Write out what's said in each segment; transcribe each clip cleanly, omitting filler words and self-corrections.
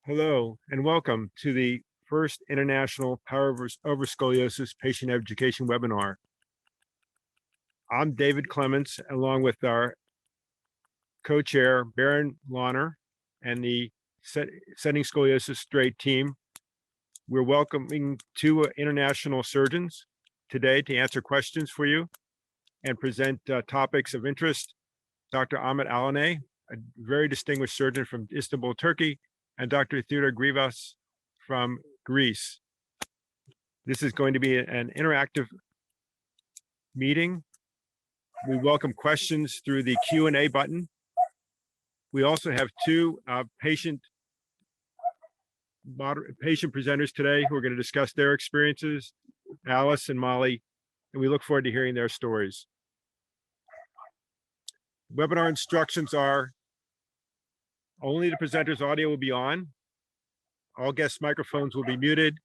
Hello and welcome to the first International Power Over Scoliosis Patient Education webinar. I'm David Clements, along with our co-chair, Baron Launer, and the Setting Scoliosis Straight team. We're welcoming two international surgeons today to answer questions for you and present topics of interest. Dr. Ahmet Alanay, a very distinguished surgeon from Istanbul, Turkey, and Dr. Theodor Grivas from Greece. This is going to be an interactive meeting. We welcome questions through the Q&A button. We also have two patient presenters today who are going to discuss their experiences, Alice and Molly, and we look forward to hearing their stories. Webinar instructions are: only the presenter's audio will be on. All guest microphones will be muted.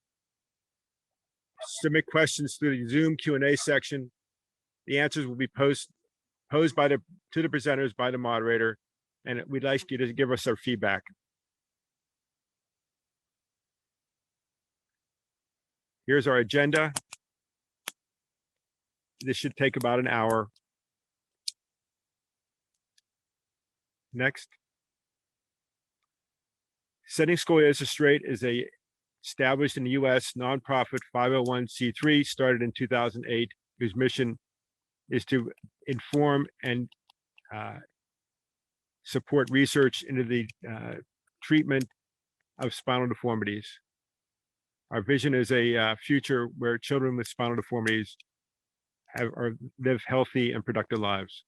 Submit questions through the Zoom Q&A section. The answers will be posed to the presenters by the moderator, and we'd like you to give us our feedback. Here's our agenda. This should take about an hour. Next. Setting Scoliosis Straight is established in the U.S. nonprofit 501c3, started in 2008, whose mission is to inform and support research into the treatment of spinal deformities. Our vision is a future where children with spinal deformities live healthy and productive lives.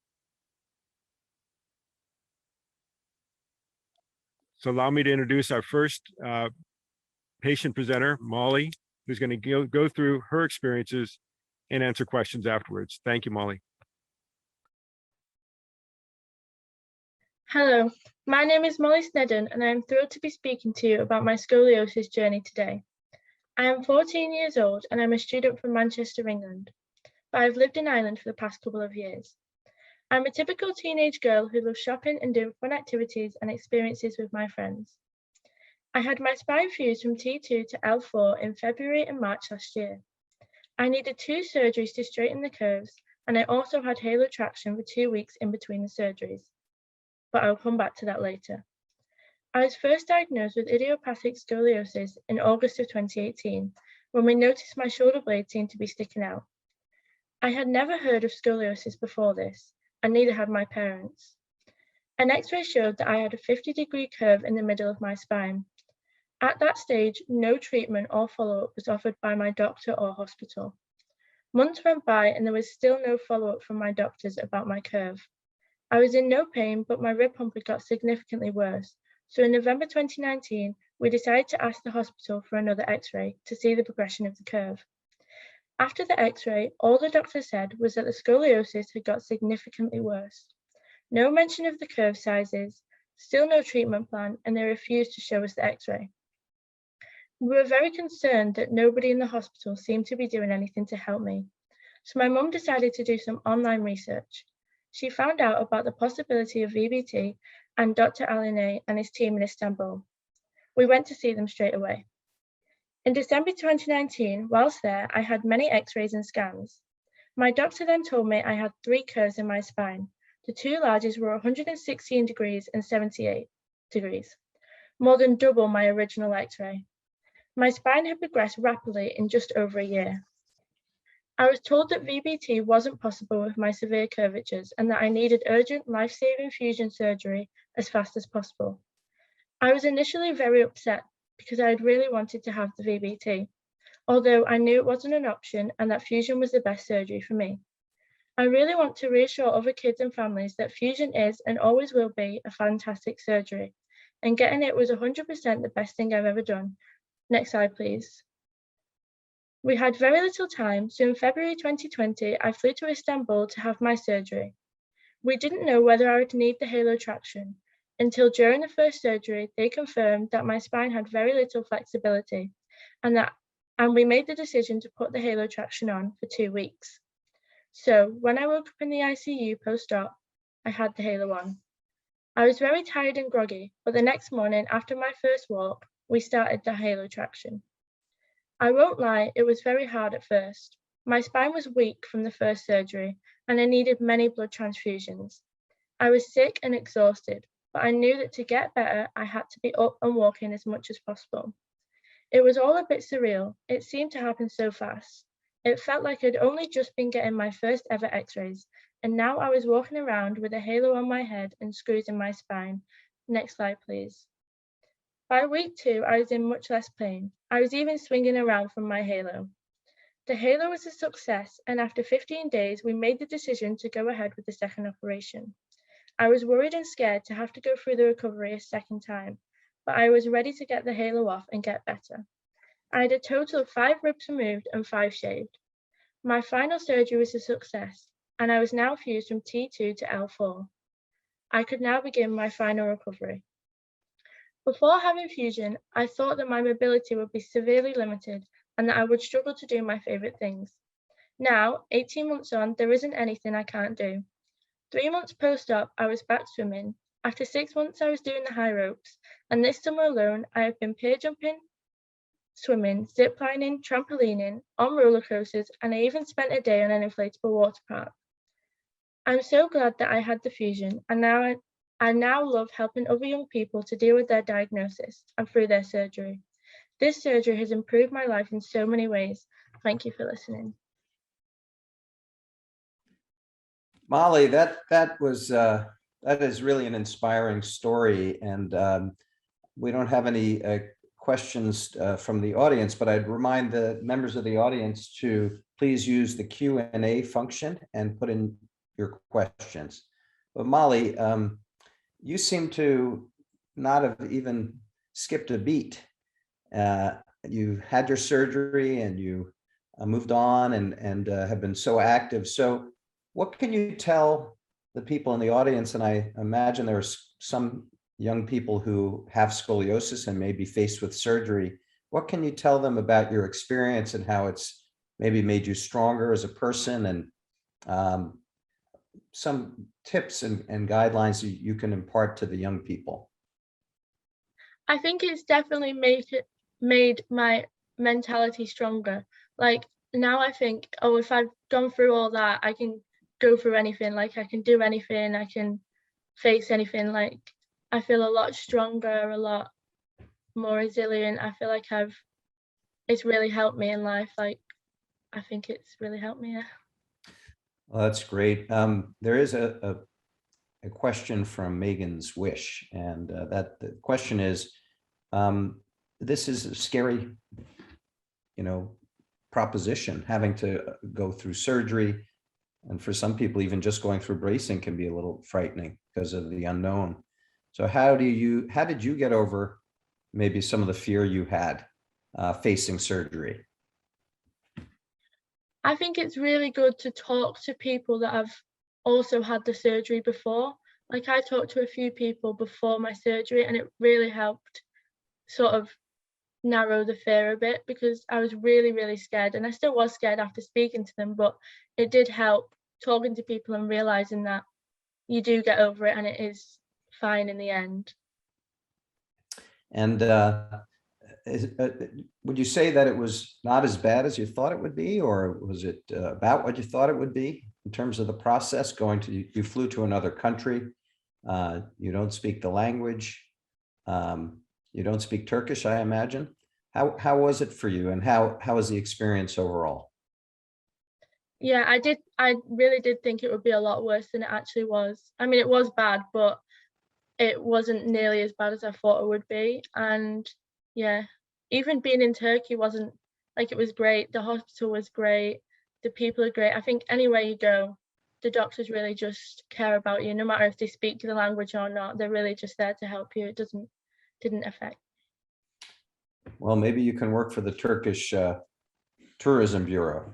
So allow me to introduce our first patient presenter, Molly, who's going to go through her experiences and answer questions afterwards. Thank you, Molly. Hello, my name is Molly Snedden, and I am thrilled to be speaking to you about my scoliosis journey today. I am 14 years old and I'm a student from Manchester, England, but I've lived in Ireland for the past couple of years. I'm a typical teenage girl who loves shopping and doing fun activities and experiences with my friends. I had my spine fused from T2 to L4 in February and March last year. I needed 2 surgeries to straighten the curves, and I also had halo traction for 2 weeks in between the surgeries, but I'll come back to that later. I was first diagnosed with idiopathic scoliosis in August of 2018, when we noticed my shoulder blade seemed to be sticking out. I had never heard of scoliosis before this, and neither had my parents. An X-ray showed that I had a 50-degree curve in the middle of my spine. At that stage, no treatment or follow-up was offered by my doctor or hospital. Months went by and there was still no follow-up from my doctors about my curve. I was in no pain, but my rib pump had got significantly worse. So in November 2019, we decided to ask the hospital for another X-ray to see the progression of the curve. After the X-ray, all the doctor said was that the scoliosis had got significantly worse. No mention of the curve sizes, still no treatment plan, and they refused to show us the X-ray. We were very concerned that nobody in the hospital seemed to be doing anything to help me. So my mum decided to do some online research. She found out about the possibility of VBT and Dr. Alanay and his team in Istanbul. We went to see them straight away. In December 2019, whilst there, I had many X-rays and scans. My doctor then told me I had 3 curves in my spine. The 2 largest were 116 degrees and 78 degrees, more than double my original X-ray. My spine had progressed rapidly in just over a year. I was told that VBT wasn't possible with my severe curvatures and that I needed urgent life-saving fusion surgery as fast as possible. I was initially very upset because I had really wanted to have the VBT, although I knew it wasn't an option and that fusion was the best surgery for me. I really want to reassure other kids and families that fusion is and always will be a fantastic surgery, and getting it was 100% the best thing I've ever done. Next slide, please. We had very little time, so in February 2020, I flew to Istanbul to have my surgery. We didn't know whether I would need the halo traction, until during the first surgery, they confirmed that my spine had very little flexibility and we made the decision to put the halo traction on for 2 weeks. So when I woke up in the ICU post-op, I had the halo on. I was very tired and groggy, but the next morning after my first walk, we started the halo traction. I won't lie, it was very hard at first. My spine was weak from the first surgery, and I needed many blood transfusions. I was sick and exhausted, but I knew that to get better, I had to be up and walking as much as possible. It was all a bit surreal. It seemed to happen so fast. It felt like I'd only just been getting my first ever x-rays, and now I was walking around with a halo on my head and screws in my spine. Next slide, please. By week 2, I was in much less pain. I was even swinging around from my halo. The halo was a success, and after 15 days, we made the decision to go ahead with the second operation. I was worried and scared to have to go through the recovery a second time, but I was ready to get the halo off and get better. I had a total of 5 ribs removed and 5 shaved. My final surgery was a success, and I was now fused from T2 to L4. I could now begin my final recovery. Before having fusion, I thought that my mobility would be severely limited and that I would struggle to do my favorite things. Now, 18 months on, there isn't anything I can't do. 3 months post-op, I was back swimming. After 6 months, I was doing the high ropes, and this summer alone, I have been pier jumping, swimming, ziplining, trampolining, on roller coasters, and I even spent a day on an inflatable water park. I'm so glad that I had the fusion, and I now love helping other young people to deal with their diagnosis and through their surgery. This surgery has improved my life in so many ways. Thank you for listening. Molly, that is really an inspiring story, and we don't have any questions from the audience, but I'd remind the members of the audience to please use the Q&A function and put in your questions. But Molly, you seem to not have even skipped a beat. You had your surgery and you moved on and have been so active. So what can you tell the people in the audience? And I imagine there's some young people who have scoliosis and may be faced with surgery. What can you tell them about your experience and how it's maybe made you stronger as a person, and some tips and guidelines you can impart to the young people? I think it's definitely made my mentality stronger. Like now I think, oh, if I've gone through all that, I can go through anything. Like I can do anything, I can face anything. Like I feel a lot stronger, a lot more resilient. I feel like it's really helped me in life. Like I think it's really helped me. Yeah. Well, that's great. There is a question from Megan's Wish, and that the question is, this is a scary, proposition, having to go through surgery, and for some people, even just going through bracing can be a little frightening because of the unknown. So how did you get over maybe some of the fear you had facing surgery? I think it's really good to talk to people that have also had the surgery before. Like I talked to a few people before my surgery, and it really helped sort of narrow the fear a bit, because I was really, really scared, and I still was scared after speaking to them, but it did help talking to people and realizing that you do get over it and it is fine in the end. And would you say that it was not as bad as you thought it would be, or was it about what you thought it would be in terms of the process? You flew to another country, you don't speak the language, you don't speak Turkish, I imagine. How was it for you, and how was the experience overall? Yeah, I really did think it would be a lot worse than it actually was. I mean, it was bad, but it wasn't nearly as bad as I thought it would be. And yeah, even being in Turkey wasn't like, it was great. The hospital was great. The people are great. I think anywhere you go, the doctors really just care about you, no matter if they speak the language or not. They're really just there to help you. It didn't affect. Well, maybe you can work for the Turkish Tourism Bureau.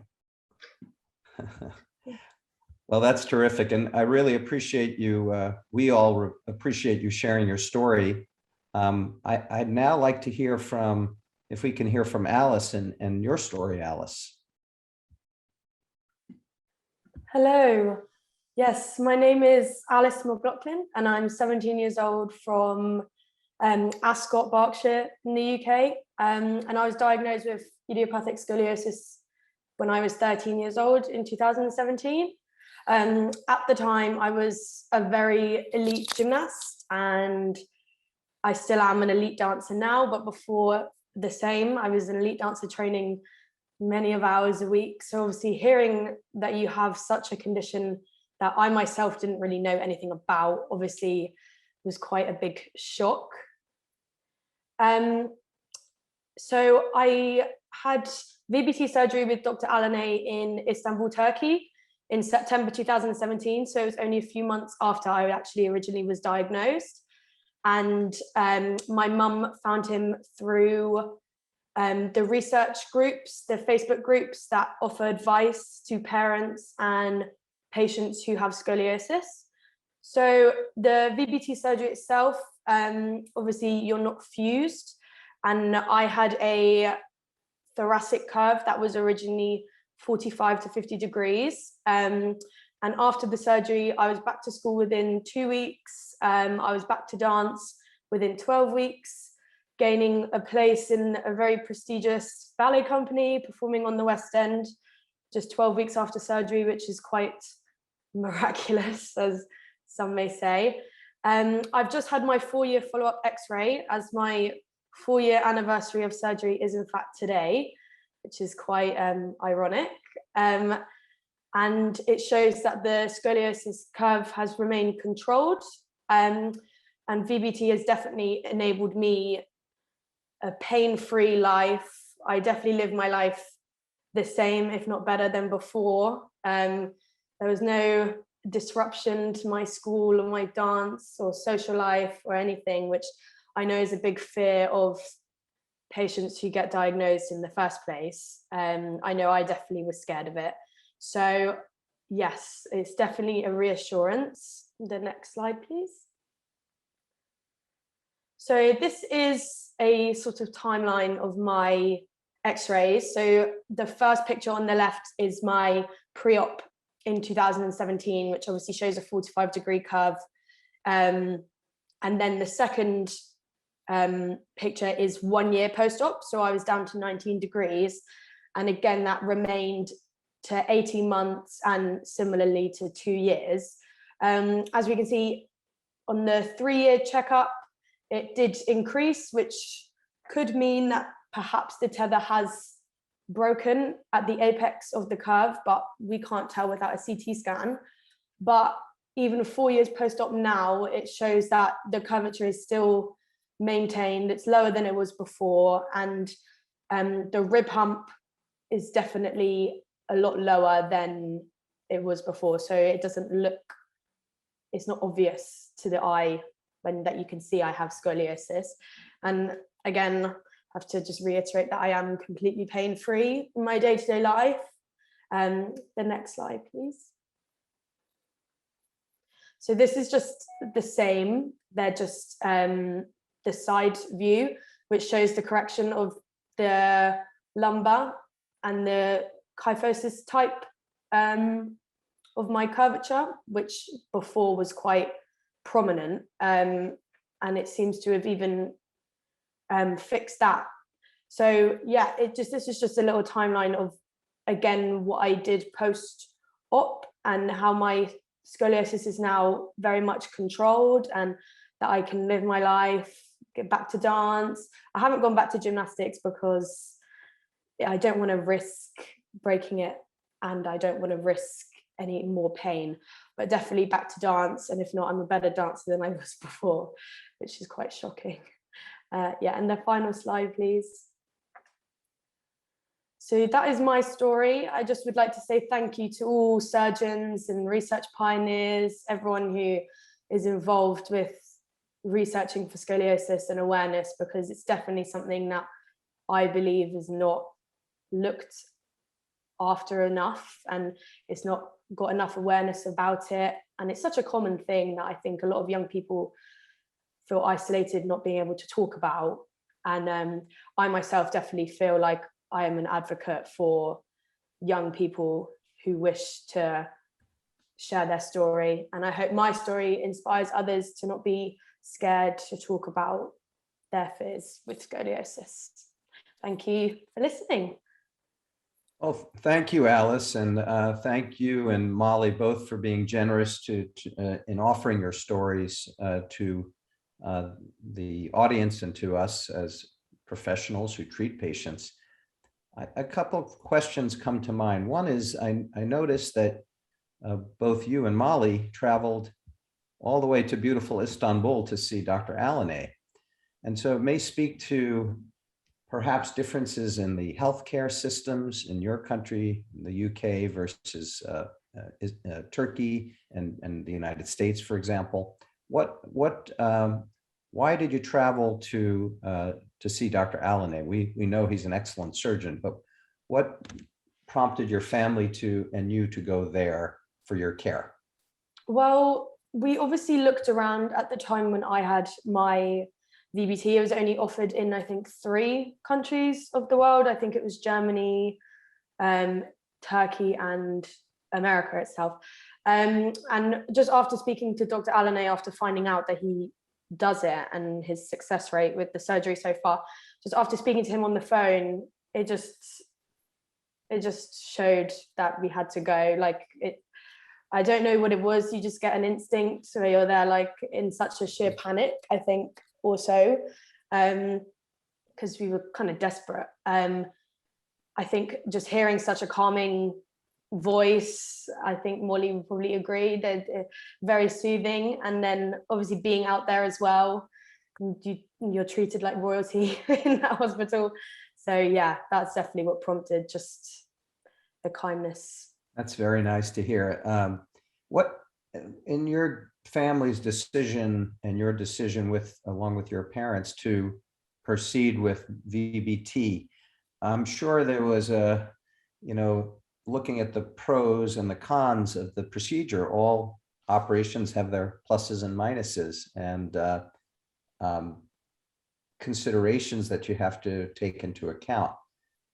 Well, that's terrific. And I really appreciate you. We all appreciate you sharing your story. I'd now like to hear if we can hear from Alice and your story, Alice. Hello. Yes, my name is Alice McLaughlin, and I'm 17 years old from Ascot, Berkshire in the UK. And I was diagnosed with idiopathic scoliosis when I was 13 years old in 2017. At the time, I was a very elite gymnast, and I still am an elite dancer now, but before the same, I was an elite dancer training many of hours a week. So obviously hearing that you have such a condition that I myself didn't really know anything about, obviously was quite a big shock. So I had VBT surgery with Dr. Alanay in Istanbul, Turkey in September 2017. So it was only a few months after I actually originally was diagnosed. And my mum found him through the research groups, the Facebook groups that offer advice to parents and patients who have scoliosis. So the VBT surgery itself, obviously you're not fused, and I had a thoracic curve that was originally 45 to 50 degrees. And after the surgery, I was back to school within 2 weeks. I was back to dance within 12 weeks, gaining a place in a very prestigious ballet company, performing on the West End, just 12 weeks after surgery, which is quite miraculous, as some may say. I've just had my 4-year follow-up X-ray, as my 4-year anniversary of surgery is in fact today, which is quite ironic. And it shows that the scoliosis curve has remained controlled. And VBT has definitely enabled me a pain-free life. I definitely live my life the same, if not better than before. There was no disruption to my school or my dance or social life or anything, which I know is a big fear of patients who get diagnosed in the first place. I know I definitely was scared of it. So yes, it's definitely a reassurance. The next slide, please. So this is a sort of timeline of my X-rays. So the first picture on the left is my pre-op in 2017, which obviously shows a 45-degree curve. And then the second picture is 1 year post-op. So I was down to 19 degrees. And again, that remained to 18 months and similarly to 2 years. As we can see on the 3-year checkup, it did increase, which could mean that perhaps the tether has broken at the apex of the curve, but we can't tell without a CT scan. But even 4 years post-op now, it shows that the curvature is still maintained. It's lower than it was before, and the rib hump is definitely a lot lower than it was before. So it doesn't look, it's not obvious to the eye when that you can see I have scoliosis. And again, I have to just reiterate that I am completely pain-free in my day-to-day life. The next slide, please. So this is just the same. They're just the side view, which shows the correction of the lumbar and the kyphosis type of my curvature, which before was quite prominent, and it seems to have even fixed that. So yeah, this is just a little timeline of, again, what I did post-op and how my scoliosis is now very much controlled, and that I can live my life, get back to dance. I haven't gone back to gymnastics because I don't want to risk breaking it, and I don't want to risk any more pain, but definitely back to dance. And if not, I'm a better dancer than I was before, which is quite shocking. Yeah, and the final slide, please. So that is my story. I just would like to say thank you to all surgeons and research pioneers, everyone who is involved with researching for scoliosis and awareness, because it's definitely something that I believe is not looked after enough, and it's not got enough awareness about it. And it's such a common thing that I think a lot of young people feel isolated not being able to talk about. And I myself definitely feel like I am an advocate for young people who wish to share their story. And I hope my story inspires others to not be scared to talk about their fears with scoliosis. Thank you for listening. Well, thank you, Alice, and thank you and Molly both for being generous in offering your stories to the audience and to us as professionals who treat patients. A couple of questions come to mind. One is I noticed that both you and Molly traveled all the way to beautiful Istanbul to see Dr. Alanay. And so it may speak to perhaps differences in the healthcare systems in your country, the UK versus Turkey and the United States, for example. Why did you travel to see Dr. Alanay? We know he's an excellent surgeon, but what prompted your family and you to go there for your care? Well, we obviously looked around at the time when I had my VBT. It was only offered in, I think, 3 countries of the world. I think it was Germany, Turkey, and America itself. And just after speaking to Dr. Alanay, after finding out that he does it and his success rate with the surgery so far, just after speaking to him on the phone, it just showed that we had to go. Like, I don't know what it was. You just get an instinct where you're there, like, in such a sheer panic, I think, also, because we were kind of desperate. I think just hearing such a calming voice, I think Molly would probably agree, that very soothing. And then obviously being out there as well, you're treated like royalty in that hospital. So yeah, that's definitely what prompted, just the kindness. That's very nice to hear. What in your family's decision and your decision along with your parents to proceed with VBT, I'm sure there was looking at the pros and the cons of the procedure. All operations have their pluses and minuses, and considerations that you have to take into account.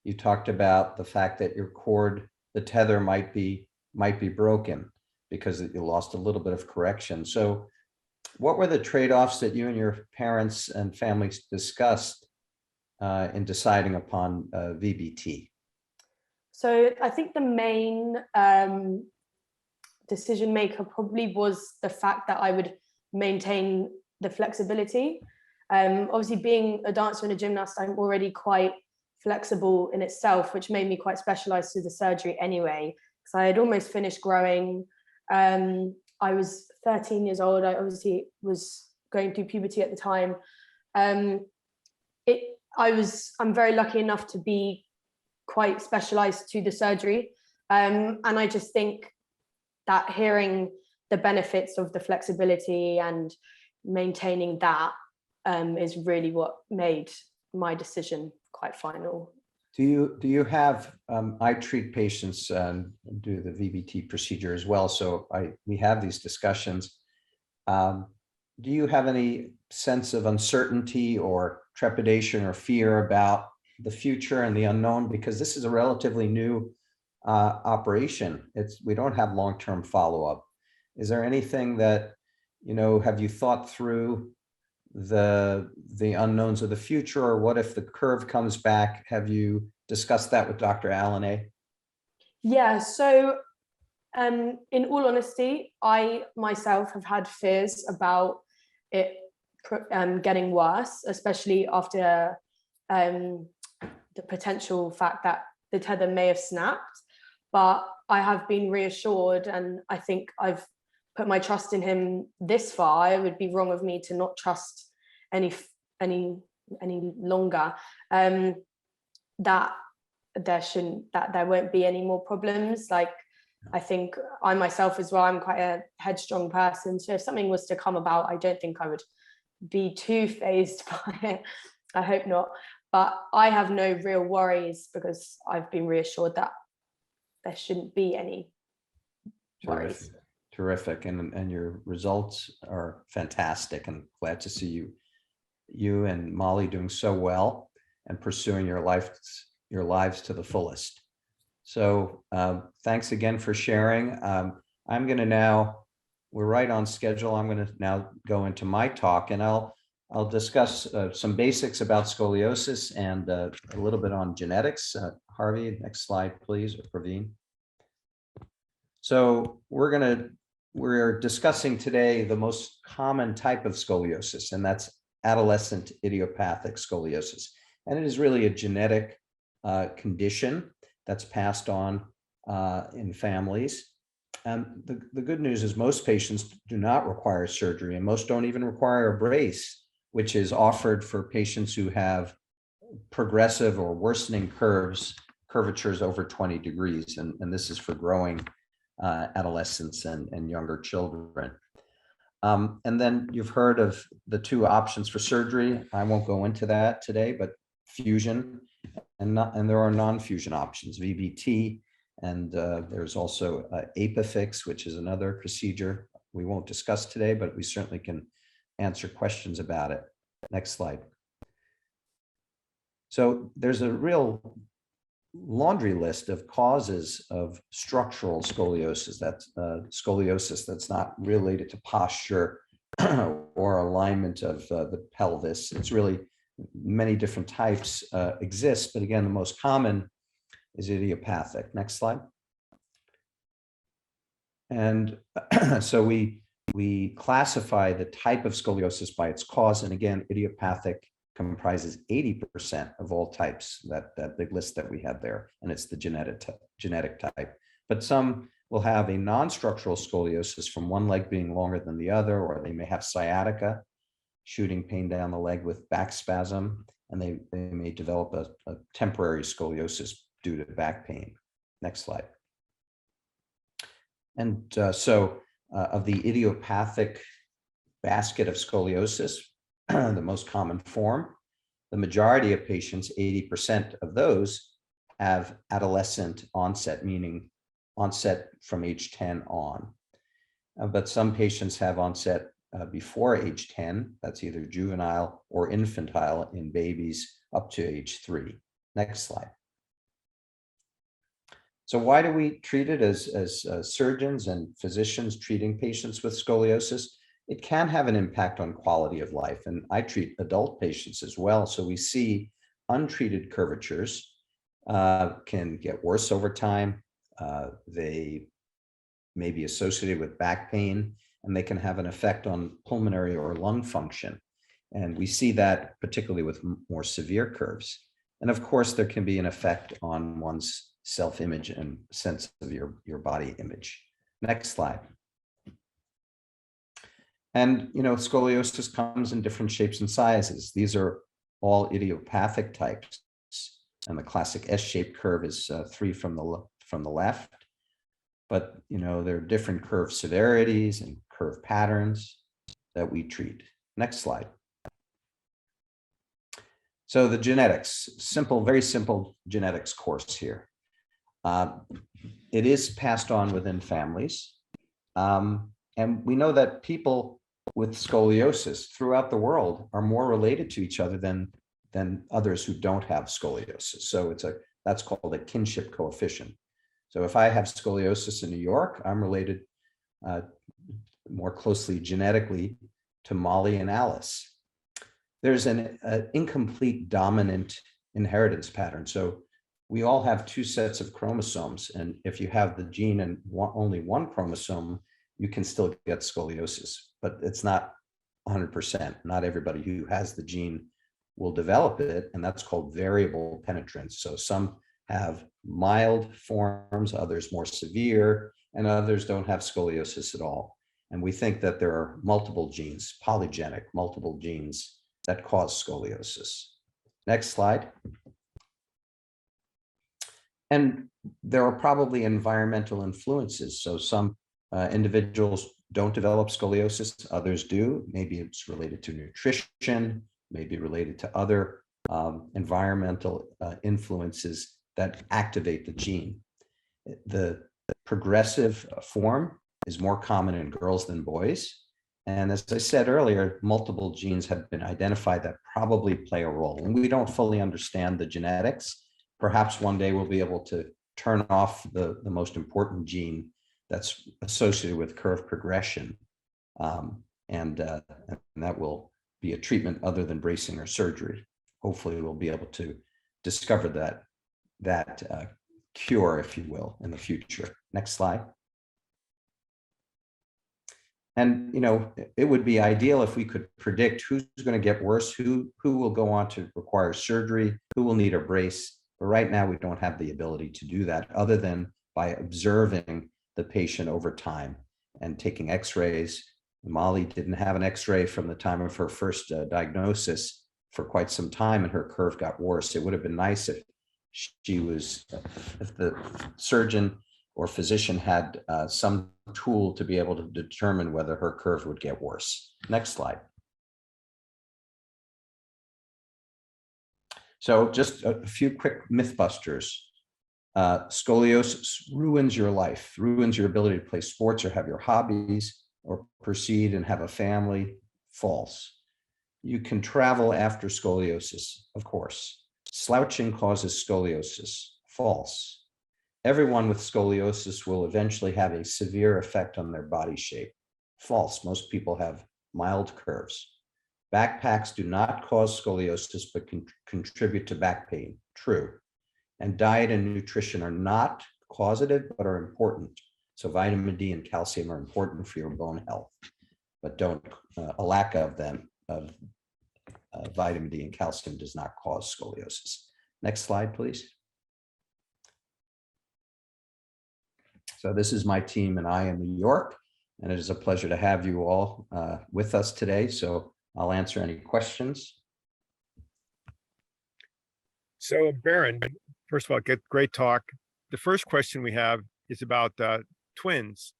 You talked about the fact that your cord, the tether might be broken because you lost a little bit of correction. So what were the trade-offs that you and your parents and families discussed in deciding upon VBT? So I think the main decision maker probably was the fact that I would maintain the flexibility. Obviously, being a dancer and a gymnast, I'm already quite flexible in itself, which made me quite specialized to the surgery anyway, because I had almost finished growing. I was 13 years old. I obviously was going through puberty at the time. I'm very lucky enough to be quite specialized to the surgery. And I just think that hearing the benefits of the flexibility and maintaining that is really what made my decision quite final. Do you have, I treat patients and do the VBT procedure as well, so we have these discussions. Do you have any sense of uncertainty or trepidation or fear about the future and the unknown? Because this is a relatively new operation. We don't have long-term follow-up. Is there anything that, have you thought through the unknowns of the future, or what if the curve comes back? Have you discussed that with Dr. Alanay? Yeah, so in all honesty, I myself have had fears about it getting worse, especially after the potential fact that the tether may have snapped. But I have been reassured, and I think I've put my trust in him this far. It would be wrong of me to not trust any longer, that there won't be any more problems. Like, I think I myself as well, I'm quite a headstrong person, so if something was to come about, I don't think I would be too phased by it. I hope not, but I have no real worries because I've been reassured that there shouldn't be any worries. Terrific. And your results are fantastic, and glad to see you and Molly doing so well and pursuing your lives to the fullest. So thanks again for sharing. We're right on schedule. I'm going to now go into my talk, and I'll I'll discuss some basics about scoliosis and a little bit on genetics. Harvey, next slide, please, or Praveen. So we're discussing today the most common type of scoliosis, and that's adolescent idiopathic scoliosis. And it is really a genetic condition that's passed on in families. And the good news is most patients do not require surgery, and most don't even require a brace, which is offered for patients who have progressive or worsening curvatures over 20 degrees. And this is for growing adolescents and younger children. And then you've heard of the two options for surgery. I won't go into that today, but fusion and there are non-fusion options, VBT, and there's also ApiFix, which is another procedure we won't discuss today, but we certainly can answer questions about it. Next slide. So there's a real laundry list of causes of structural scoliosis. That's scoliosis that's not related to posture or alignment of the pelvis. It's really many different types exist, but again, the most common is idiopathic. Next slide. And so we classify the type of scoliosis by its cause, and again, idiopathic comprises 80% of all types, that big list that we had there, and it's the genetic type. But some will have a non-structural scoliosis from one leg being longer than the other, or they may have sciatica, shooting pain down the leg with back spasm, and they may develop a temporary scoliosis due to back pain. Next slide. And so of the idiopathic basket of scoliosis, the most common form, the majority of patients, 80% of those, have adolescent onset, meaning onset from age 10 on. But some patients have onset before age 10, that's either juvenile or infantile in babies up to age 3. Next slide. So why do we treat it as surgeons and physicians treating patients with scoliosis? It can have an impact on quality of life. And I treat adult patients as well. So we see untreated curvatures can get worse over time. They may be associated with back pain, and they can have an effect on pulmonary or lung function. And we see that particularly with more severe curves. And of course, there can be an effect on one's self-image and sense of your body image. Next slide. And, you know, scoliosis comes in different shapes and sizes. These are all idiopathic types. And the classic S-shaped curve is 3 from the left. But, you know, there are different curve severities and curve patterns that we treat. Next slide. So the genetics, very simple genetics course here. It is passed on within families. And we know that people with scoliosis throughout the world are more related to each other than others who don't have scoliosis. So that's called a kinship coefficient. So if I have scoliosis in New York, I'm related more closely genetically to Molly and Alice. There's an incomplete dominant inheritance pattern. So we all have 2 sets of chromosomes. And if you have the gene in only one chromosome, you can still get scoliosis, but it's not 100%. Not everybody who has the gene will develop it, and that's called variable penetrance. So some have mild forms, others more severe, and others don't have scoliosis at all. And we think that there are multiple genes, polygenic, multiple genes that cause scoliosis. Next slide. And there are probably environmental influences. So some individuals don't develop scoliosis, others do. Maybe it's related to nutrition, maybe related to other environmental influences that activate the gene. The progressive form is more common in girls than boys. And as I said earlier, multiple genes have been identified that probably play a role. And we don't fully understand the genetics. Perhaps one day we'll be able to turn off the most important gene that's associated with curve progression. And that will be a treatment other than bracing or surgery. Hopefully we'll be able to discover that cure, if you will, in the future. Next slide. And, you know, it would be ideal if we could predict who's going to get worse, who will go on to require surgery, who will need a brace. But right now, we don't have the ability to do that other than by observing the patient over time and taking x-rays. Molly didn't have an x-ray from the time of her first diagnosis for quite some time, and her curve got worse. It would have been nice if if the surgeon or physician had some tool to be able to determine whether her curve would get worse. Next slide. So just a few quick myth busters. Scoliosis ruins your life, ruins your ability to play sports or have your hobbies or proceed and have a family. False. You can travel after scoliosis, of course. Slouching causes scoliosis. False. Everyone with scoliosis will eventually have a severe effect on their body shape. False. Most people have mild curves. Backpacks do not cause scoliosis, but can contribute to back pain. True. And diet and nutrition are not causative, but are important. So vitamin D and calcium are important for your bone health, but a lack of them, vitamin D and calcium, does not cause scoliosis. Next slide, please. So this is my team and I in New York, and it is a pleasure to have you all with us today. So I'll answer any questions. So Baron, first of all, great talk. The first question we have is about twins.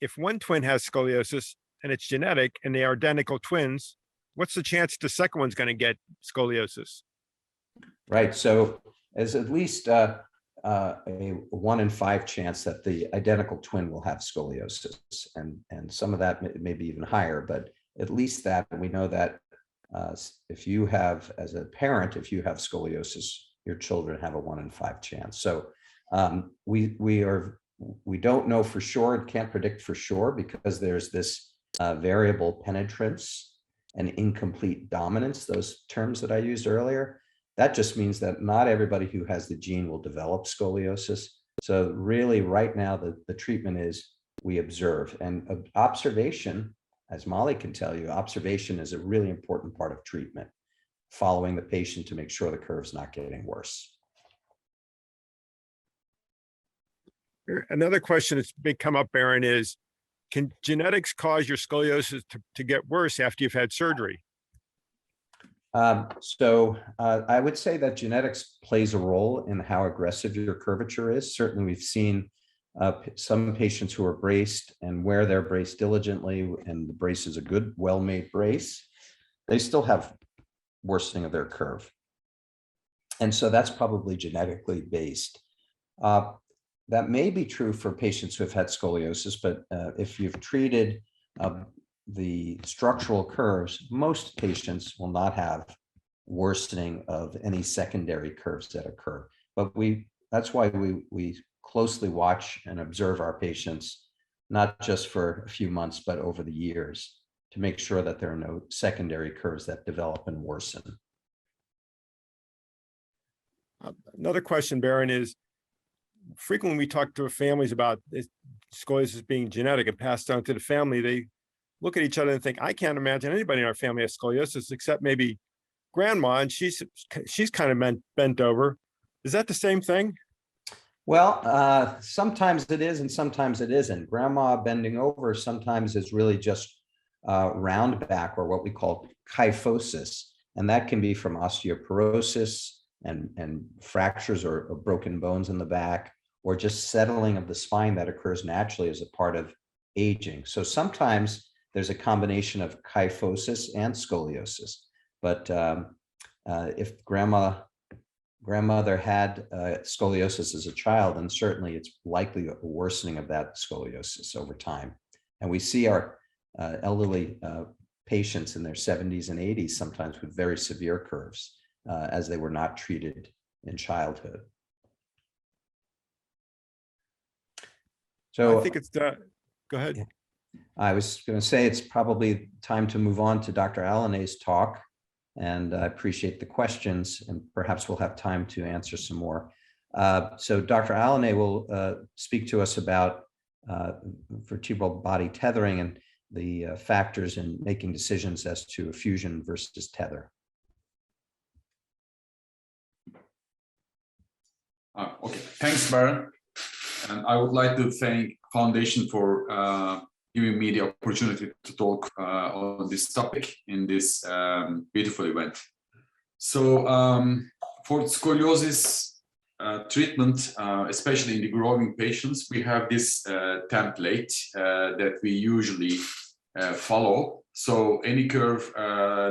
If one twin has scoliosis and it's genetic and they are identical twins, what's the chance the second one's going to get scoliosis? Right. So there's at least a 1 in 5 chance that the identical twin will have scoliosis, and some of that may be even higher, but at least that. And we know that if you have, as a parent, if you have scoliosis, your children have a 1 in 5 chance. So we don't know for sure, can't predict for sure, because there's this variable penetrance and incomplete dominance, those terms that I used earlier. That just means that not everybody who has the gene will develop scoliosis. So really right now, the treatment is we observe, and observation, as Molly can tell you, observation is a really important part of treatment, following the patient to make sure the curve's not getting worse. Another question that's come up, Baron, is can genetics cause your scoliosis to get worse after you've had surgery? I would say that genetics plays a role in how aggressive your curvature is. Certainly, we've seen some patients who are braced and wear their brace diligently, and the brace is a good, well-made brace. They still have worsening of their curve. And so that's probably genetically based. That may be true for patients who have had scoliosis, but if you've treated the structural curves, most patients will not have worsening of any secondary curves that occur. But that's why we closely watch and observe our patients, not just for a few months, but over the years, to make sure that there are no secondary curves that develop and worsen. Another question, Baron, is frequently we talk to families about scoliosis being genetic and passed down to the family. They look at each other and think, I can't imagine anybody in our family has scoliosis except maybe grandma, and she's kind of bent over. Is that the same thing? Well, sometimes it is and sometimes it isn't. Grandma bending over sometimes is really just round back, or what we call kyphosis, and that can be from osteoporosis and fractures or broken bones in the back, or just settling of the spine that occurs naturally as a part of aging. So sometimes there's a combination of kyphosis and scoliosis. But if grandmother had scoliosis as a child, then certainly it's likely a worsening of that scoliosis over time. And we see our elderly patients in their 70s and 80s sometimes with very severe curves as they were not treated in childhood. So I think it's go ahead. I was going to say it's probably time to move on to Dr. Alanay's talk, and I appreciate the questions, and perhaps we'll have time to answer some more. So Dr. Alanay will speak to us about vertebral body tethering and the factors in making decisions as to fusion versus tether. Okay, thanks, Baron. And I would like to thank Foundation for giving me the opportunity to talk on this topic in this beautiful event. So for scoliosis treatment, especially in the growing patients, we have this template that we usually follow. So any curve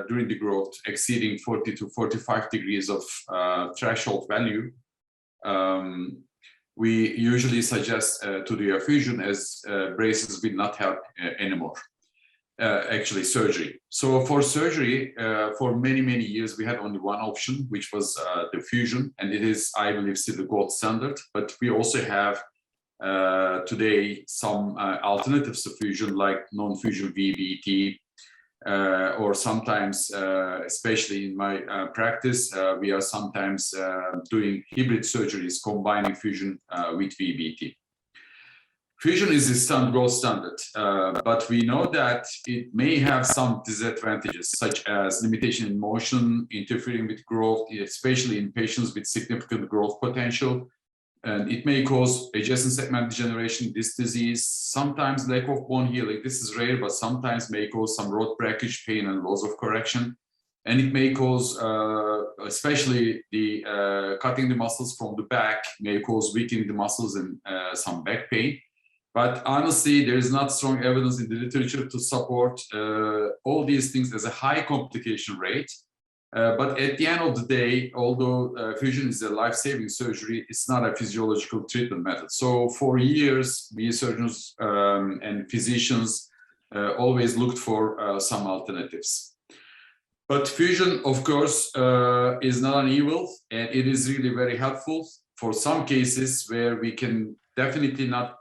during the growth exceeding 40 to 45 degrees of threshold value, we usually suggest to do a fusion, as braces will not help anymore, actually surgery. So for surgery, for many, many years, we had only one option, which was the fusion, and it is, I believe, still the gold standard. But we also have today some alternatives to fusion, like non-fusion VBT, or sometimes, especially in my practice, we are sometimes doing hybrid surgeries, combining fusion with VBT. Fusion is the gold standard, but we know that it may have some disadvantages, such as limitation in motion, interfering with growth, especially in patients with significant growth potential. And it may cause adjacent segment degeneration, disc disease, sometimes lack of bone healing. This is rare, but sometimes may cause some rod breakage, pain, and loss of correction. And it may cause, especially the cutting the muscles from the back, may cause weakening the muscles and some back pain. But honestly, there is not strong evidence in the literature to support all these things as a high complication rate. But at the end of the day, although fusion is a life-saving surgery, it's not a physiological treatment method. So for years, we surgeons and physicians always looked for some alternatives. But fusion, of course, is not an evil, and it is really very helpful for some cases where we can definitely not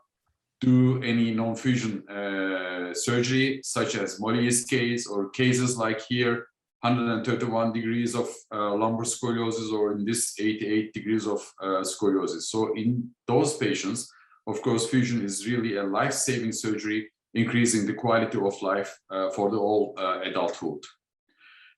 do any non-fusion surgery, such as Molly's case, or cases like here, 131 degrees of lumbar scoliosis, or in this 88 degrees of scoliosis. So in those patients, of course, fusion is really a life-saving surgery, increasing the quality of life for the whole adulthood.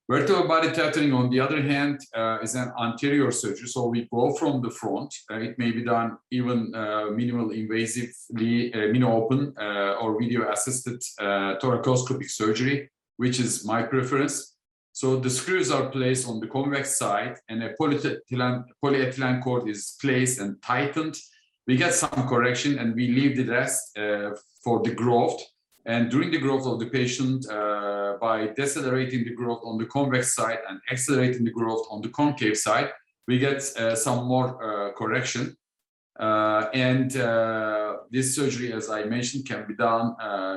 Vertebral body tethering, on the other hand, is an anterior surgery. So we go from the front. It may be done even minimal invasively, mini-open or video-assisted thoracoscopic surgery, which is my preference. So the screws are placed on the convex side, and a polyethylene cord is placed and tightened. We get some correction, and we leave the rest for the growth. And during the growth of the patient, by decelerating the growth on the convex side and accelerating the growth on the concave side, we get some more correction. This surgery, as I mentioned, can be done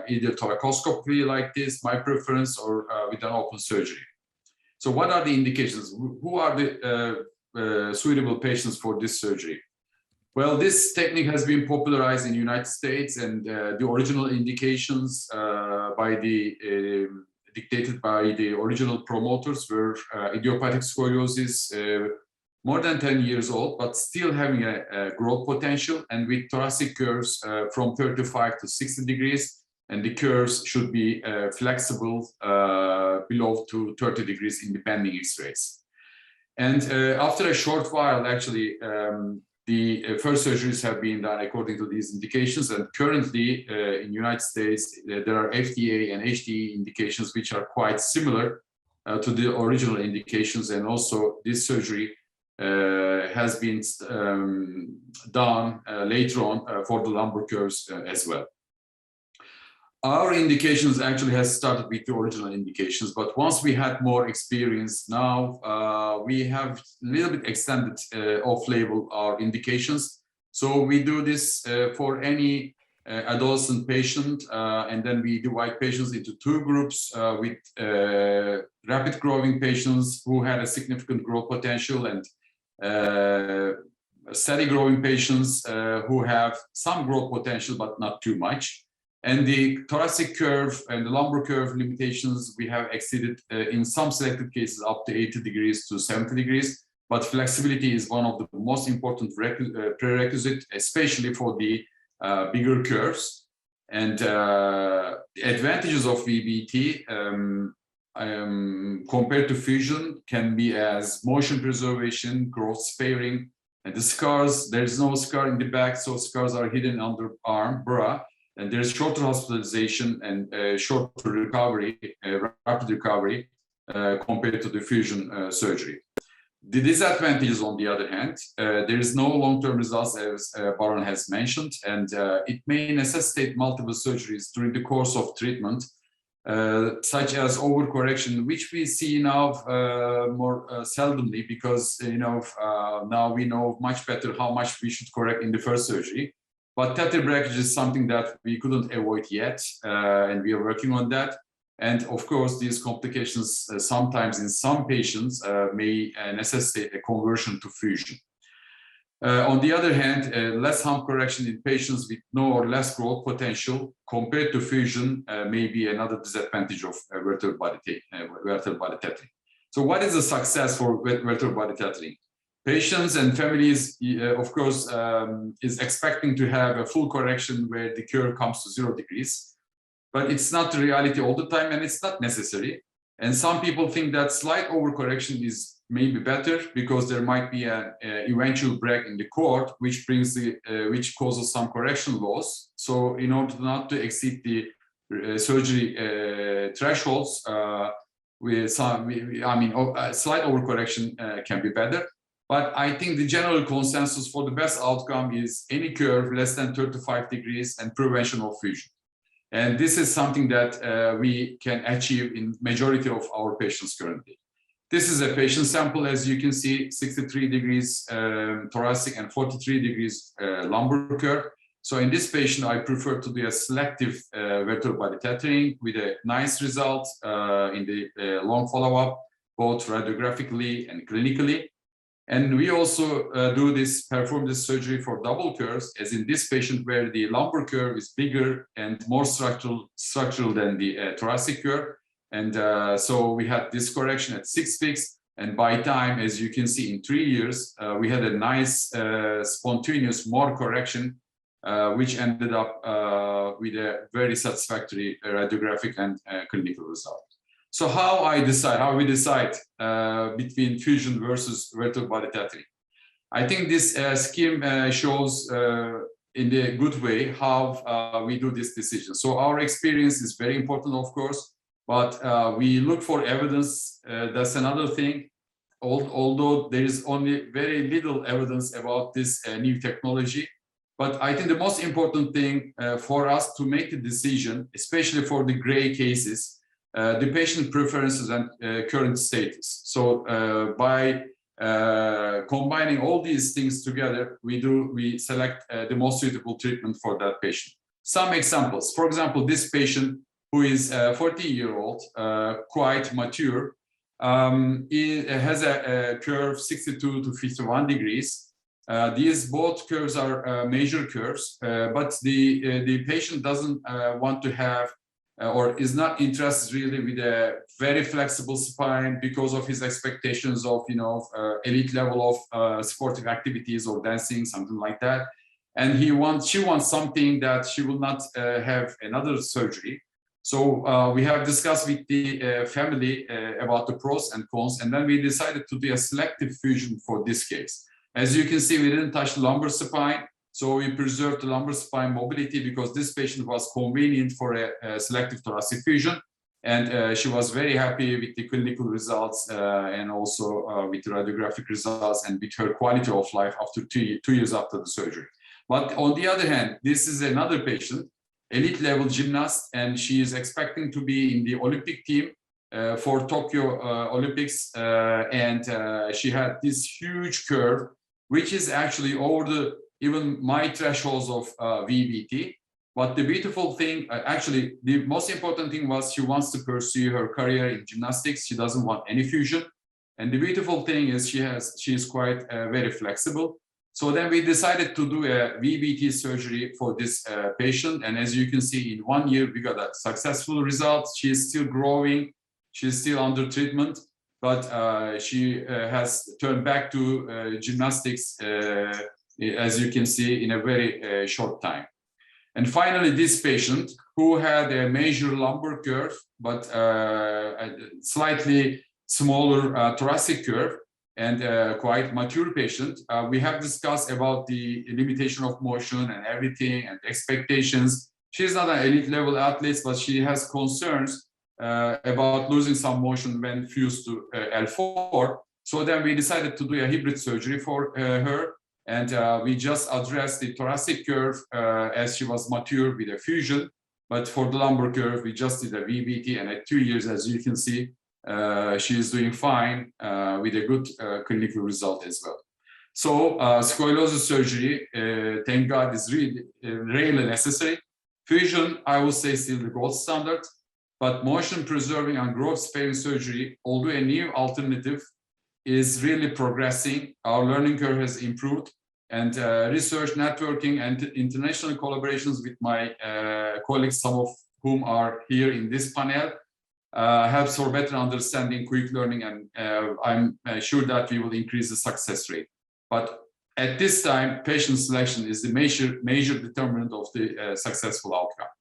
either thoracoscopically like this, my preference, or with an open surgery. So what are the indications? Who are the suitable patients for this surgery? Well, this technique has been popularized in the United States, and the original indications dictated by the original promoters were idiopathic scoliosis, more than 10 years old, but still having a growth potential, and with thoracic curves from 35 to 60 degrees, and the curves should be flexible below to 30 degrees in the bending X-rays. And after a short while, actually, the first surgeries have been done according to these indications, and currently in the United States, there are FDA and HDE indications which are quite similar to the original indications, and also this surgery has been done later on for the lumbar curves as well. Our indications actually has started with the original indications, but once we had more experience, now we have a little bit extended off-label our indications. So we do this for any adolescent patient, and then we divide patients into two groups with rapid growing patients who had a significant growth potential, and steady growing patients who have some growth potential but not too much. And the thoracic curve and the lumbar curve limitations, we have exceeded in some selected cases up to 80 degrees to 70 degrees. But flexibility is one of the most important prerequisite, especially for the bigger curves. And the advantages of VBT compared to fusion can be as motion preservation, growth sparing, and the scars. There's no scar in the back, so scars are hidden under arm, bra. And there's shorter hospitalization and shorter recovery, rapid recovery compared to the fusion surgery. The disadvantages, on the other hand, there is no long-term results, as Baron has mentioned, and it may necessitate multiple surgeries during the course of treatment, such as overcorrection, which we see now more seldomly, because now we know much better how much we should correct in the first surgery. But tether breakage is something that we couldn't avoid yet, and we are working on that. And of course, these complications sometimes in some patients may necessitate a conversion to fusion. On the other hand, less hump correction in patients with no or less growth potential compared to fusion may be another disadvantage of vertebral body tethering. So what is the success for vertebral body tethering? Patients and families, of course, is expecting to have a full correction where the curve comes to 0 degrees, but it's not the reality all the time, and it's not necessary. And some people think that slight overcorrection is maybe better because there might be an eventual break in the cord, which causes some correction loss. So in order not to exceed the surgery thresholds, slight overcorrection can be better. But I think the general consensus for the best outcome is any curve less than 35 degrees and prevention of fusion. And this is something that we can achieve in majority of our patients currently. This is a patient sample, as you can see, 63 degrees thoracic and 43 degrees lumbar curve. So in this patient, I prefer to do a selective vertebral body tethering with a nice result in the long follow-up, both radiographically and clinically. And we also perform this surgery for double curves, as in this patient where the lumbar curve is bigger and more structural than the thoracic curve. And so we had this correction at 6 weeks. And by time, as you can see, in 3 years, we had a nice spontaneous more correction, which ended up with a very satisfactory radiographic and clinical result. So how we decide between fusion versus vertebral body tethering? I think this scheme shows in a good way how we do this decision. So our experience is very important, of course, but we look for evidence. That's another thing. Although there is only very little evidence about this new technology. But I think the most important thing for us to make a decision, especially for the gray cases, the patient preferences and current status. So by combining all these things together, we select the most suitable treatment for that patient. Some examples, for example, this patient who is 40-year-old, quite mature, it has a curve 62 to 51 degrees. These both curves are major curves, but the patient doesn't want to have or is not interested really with a very flexible spine because of his expectations of elite level of sportive activities or dancing, something like that. And she wants something that she will not have another surgery. So we have discussed with the family about the pros and cons, and then we decided to do a selective fusion for this case. As you can see, we didn't touch the lumbar spine. So we preserved the lumbar spine mobility because this patient was convenient for a selective thoracic fusion. And she was very happy with the clinical results and also with the radiographic results and with her quality of life after 2 years after the surgery. But on the other hand, this is another patient, elite level gymnast, and she is expecting to be in the Olympic team for Tokyo Olympics. And she had this huge curve, which is actually over even my thresholds of VBT. But the beautiful thing, actually, the most important thing was she wants to pursue her career in gymnastics. She doesn't want any fusion. And the beautiful thing is she is quite very flexible. So then we decided to do a VBT surgery for this patient. And as you can see, in 1 year, we got a successful result. She is still growing. She's still under treatment, but she has turned back to gymnastics, as you can see, in a very short time. And finally, this patient who had a major lumbar curve, but a slightly smaller thoracic curve, and quite mature patient. We have discussed about the limitation of motion and everything and expectations. She's not an elite level athlete, but she has concerns about losing some motion when fused to L4. So then we decided to do a hybrid surgery for her. And we just addressed the thoracic curve as she was mature with a fusion. But for the lumbar curve, we just did a VBT, and at 2 years, as you can see, she is doing fine with a good clinical result as well. So scoliosis surgery, thank God, is really necessary. Fusion, I would say, still the gold standard, but motion preserving and growth sparing surgery, although a new alternative, is really progressing. Our learning curve has improved, and research, networking, and international collaborations with my colleagues, some of whom are here in this panel, helps for better understanding, quick learning, and I'm sure that we will increase the success rate. But at this time, patient selection is the major determinant of the successful outcome.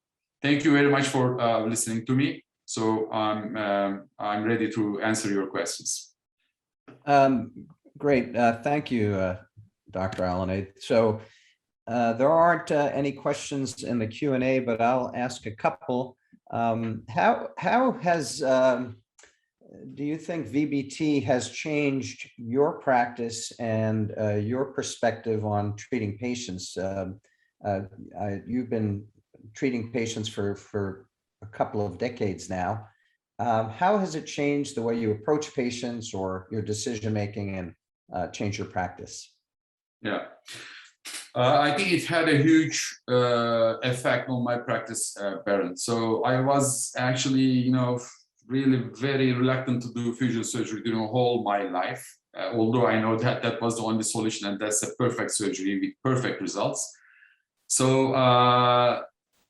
Thank you very much for listening to me. So I'm ready to answer your questions. Great, thank you, Dr. Alanay. So there aren't any questions in the Q&A, but I'll ask a couple. How has, do you think VBT has changed your practice and your perspective on treating patients? You've been treating patients for a couple of decades now. How has it changed the way you approach patients or your decision-making and change your practice? Yeah. I think it had a huge effect on my practice, Baron. So I was actually, really very reluctant to do fusion surgery during whole my life, although I know that that was the only solution, and that's a perfect surgery with perfect results. So,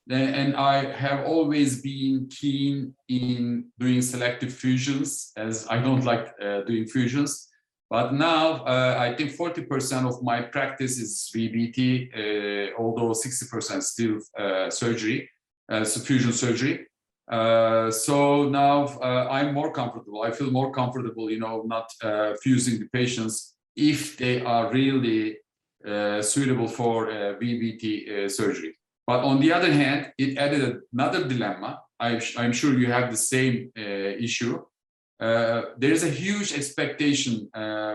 and I have always been keen in doing selective fusions, as I don't like doing fusions. But now I think 40% of my practice is VBT, although 60% still surgery, so fusion surgery. So now I'm more comfortable. I feel more comfortable, not fusing the patients if they are really suitable for VBT surgery. But on the other hand, it added another dilemma. I'm sure you have the same issue. There is a huge expectation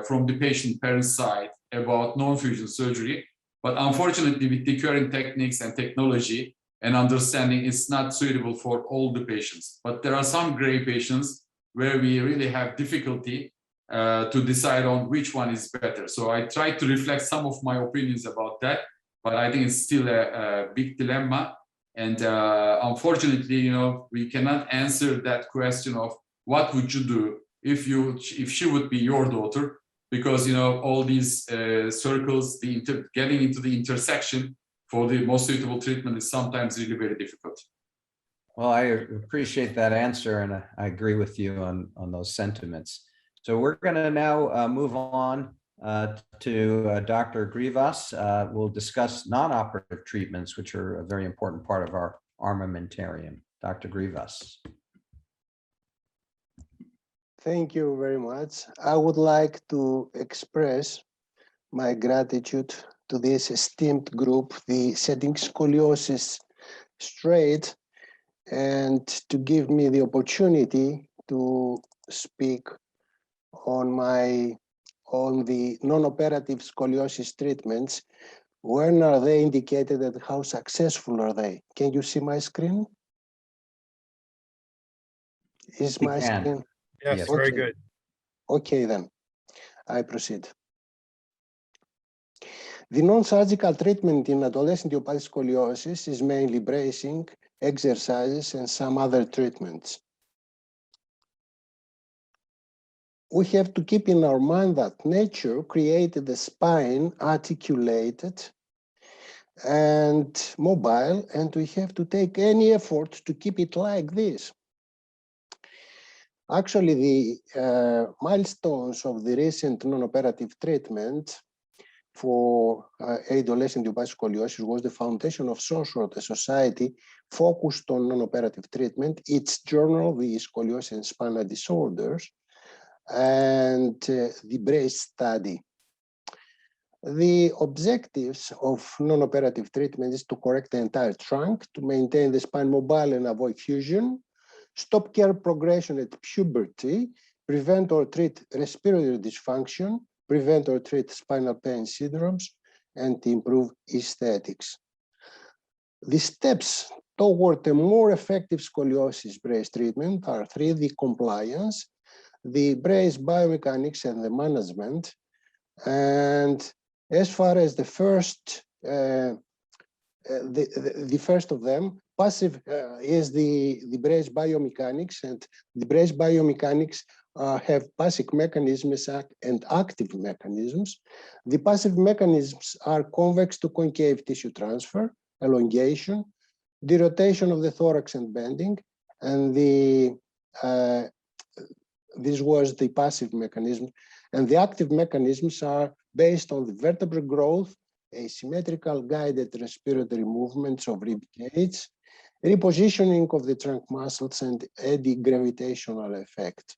from the patient parent side about non-fusion surgery, but unfortunately with the current techniques and technology and understanding, it's not suitable for all the patients. But there are some gray patients where we really have difficulty to decide on which one is better. So I try to reflect some of my opinions about that, but I think it's still a big dilemma. And unfortunately, we cannot answer that question of what would you do if she would be your daughter, because all these circles, getting into the intersection for the most suitable treatment is sometimes really very difficult. Well, I appreciate that answer, and I agree with you on those sentiments. So we're going to now move on to Dr. Grivas. We'll discuss non-operative treatments, which are a very important part of our armamentarium. Dr. Grivas. Thank you very much. I would like to express my gratitude to this esteemed group, the Setting Scoliosis Straight, and to give me the opportunity to speak on the non-operative scoliosis treatments. When are they indicated and how successful are they? Can you see my screen? Is my screen? Yes, Yes. very Okay. good. Okay, then I proceed. The non-surgical treatment in adolescent idiopathic scoliosis is mainly bracing, exercises, and some other treatments. we have to keep in our mind that nature created the spine articulated and mobile, and we have to take any effort to keep it like this. Actually, the milestones of the recent non-operative treatment for adolescent idiopathic scoliosis was the foundation of SOSORT, a society focused on non-operative treatment, its journal, the Scoliosis and Spinal Disorders, and the BRACE study. The objectives of non-operative treatment is to correct the entire trunk, to maintain the spine mobile and avoid fusion, stop care progression at puberty, prevent or treat respiratory dysfunction, prevent or treat spinal pain syndromes, and improve aesthetics. The steps toward a more effective scoliosis brace treatment are three: the compliance, the brace biomechanics, and the management. And as far as the first, the first of them, passive is the brace biomechanics, and the brace biomechanics have passive mechanisms and active mechanisms. The passive mechanisms are convex to concave tissue transfer, elongation, the rotation of the thorax and bending, and this was the passive mechanism. And the active mechanisms are based on the vertebral growth, asymmetrical guided respiratory movements of rib cage, repositioning of the trunk muscles, and eddy gravitational effect.